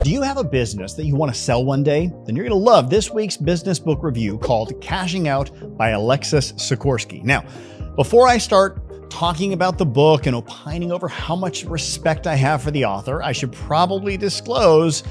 Do you have a business that you want to sell one day? Then you're going to love this week's business book review called Cashing Out by Alexis Sikorsky. Now, before I start talking about the book and opining over how much respect I have for the author, I should probably disclose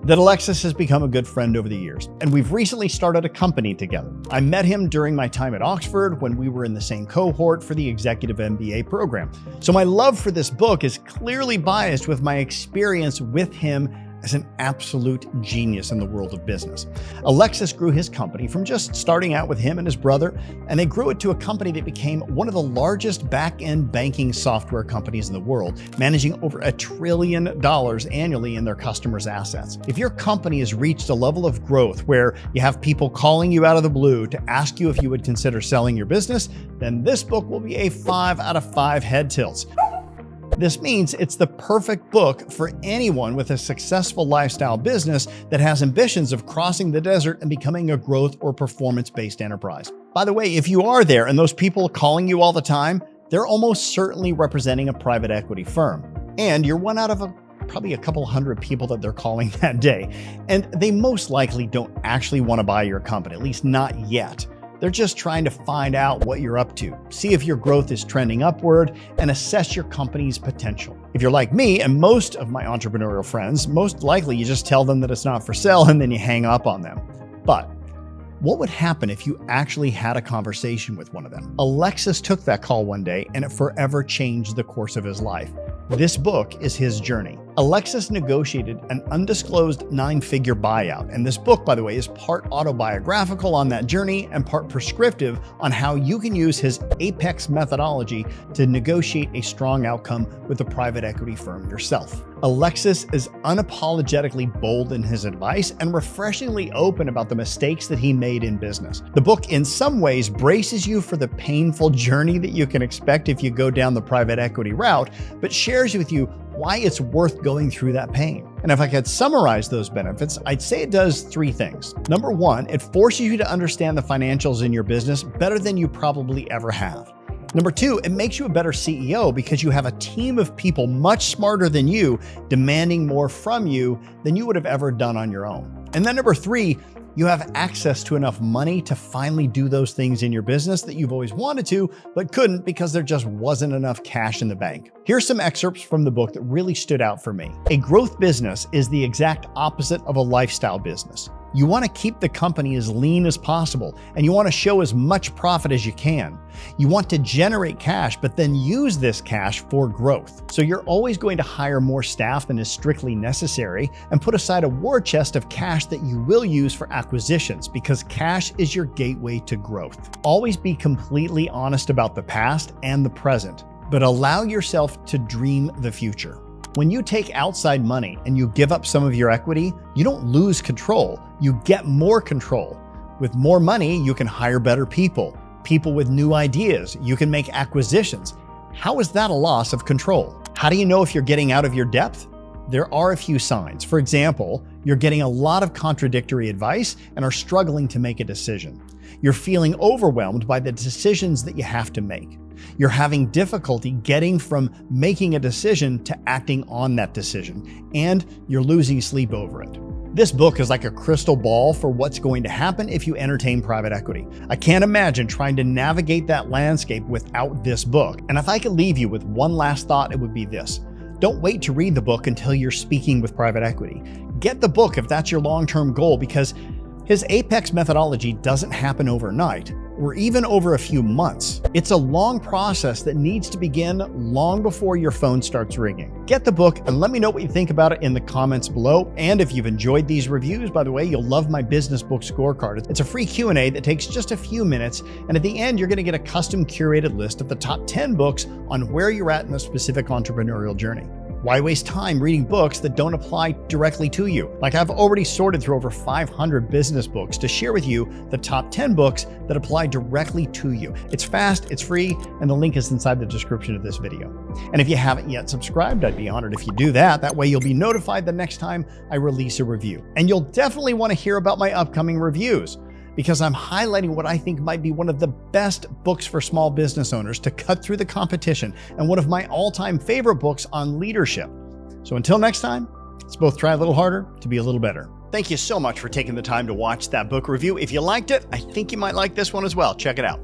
that Alexis has become a good friend over the years, and we've recently started a company together. I met him during my time at Oxford when we were in the same cohort for the executive MBA program. So my love for this book is clearly biased with my experience with him as an absolute genius in the world of business. Alexis grew his company from just starting out with him and his brother, and they grew it to a company that became one of the largest back-end banking software companies in the world, managing over $1 trillion annually in their customers' assets. If your company has reached a level of growth where you have people calling you out of the blue to ask you if you would consider selling your business, then this book will be a 5 out of 5 head tilts. This means it's the perfect book for anyone with a successful lifestyle business that has ambitions of crossing the desert and becoming a growth or performance-based enterprise. By the way, if you are there and those people calling you all the time, they're almost certainly representing a private equity firm. And you're one out of probably a couple hundred people that they're calling that day. And they most likely don't actually want to buy your company, at least not yet. They're just trying to find out what you're up to, see if your growth is trending upward, and assess your company's potential. If you're like me and most of my entrepreneurial friends, most likely you just tell them that it's not for sale and then you hang up on them. But what would happen if you actually had a conversation with one of them? Alexis took that call one day and it forever changed the course of his life. This book is his journey. Alexis negotiated an undisclosed 9-figure buyout, and this book, by the way, is part autobiographical on that journey and part prescriptive on how you can use his Apex methodology to negotiate a strong outcome with a private equity firm yourself. Alexis is unapologetically bold in his advice and refreshingly open about the mistakes that he made in business. The book, in some ways, braces you for the painful journey that you can expect if you go down the private equity route, but shares with you why it's worth going through that pain. And if I could summarize those benefits, I'd say it does 3 things. Number 1, it forces you to understand the financials in your business better than you probably ever have. Number 2, it makes you a better CEO because you have a team of people much smarter than you demanding more from you than you would have ever done on your own. And then number 3, you have access to enough money to finally do those things in your business that you've always wanted to, but couldn't because there just wasn't enough cash in the bank. Here's some excerpts from the book that really stood out for me. A growth business is the exact opposite of a lifestyle business. You want to keep the company as lean as possible, and you want to show as much profit as you can. You want to generate cash, but then use this cash for growth. So you're always going to hire more staff than is strictly necessary and put aside a war chest of cash that you will use for acquisitions because cash is your gateway to growth. Always be completely honest about the past and the present, but allow yourself to dream the future. When you take outside money and you give up some of your equity, you don't lose control, you get more control. With more money, you can hire better people with new ideas, you can make acquisitions. How is that a loss of control? How do you know if you're getting out of your depth? There are a few signs. For example, you're getting a lot of contradictory advice and are struggling to make a decision. You're feeling overwhelmed by the decisions that you have to make. You're having difficulty getting from making a decision to acting on that decision, and you're losing sleep over it. This book is like a crystal ball for what's going to happen if you entertain private equity. I can't imagine trying to navigate that landscape without this book. And if I could leave you with one last thought, it would be this. Don't wait to read the book until you're speaking with private equity. Get the book if that's your long-term goal, because his Apex methodology doesn't happen overnight or even over a few months. It's a long process that needs to begin long before your phone starts ringing. Get the book and let me know what you think about it in the comments below. And if you've enjoyed these reviews, by the way, you'll love my business book scorecard. It's a free Q&A that takes just a few minutes. And at the end, you're gonna get a custom curated list of the top 10 books on where you're at in the specific entrepreneurial journey. Why waste time reading books that don't apply directly to you? Like, I've already sorted through over 500 business books to share with you the top 10 books that apply directly to you. It's fast, it's free, and the link is inside the description of this video. And if you haven't yet subscribed, I'd be honored if you do that. That way you'll be notified the next time I release a review. And you'll definitely want to hear about my upcoming reviews, because I'm highlighting what I think might be one of the best books for small business owners to cut through the competition and one of my all-time favorite books on leadership. So until next time, Let's both try a little harder to be a little better. Thank you so much for taking the time to watch that book review. If you liked it, I think you might like this one as well. Check it out.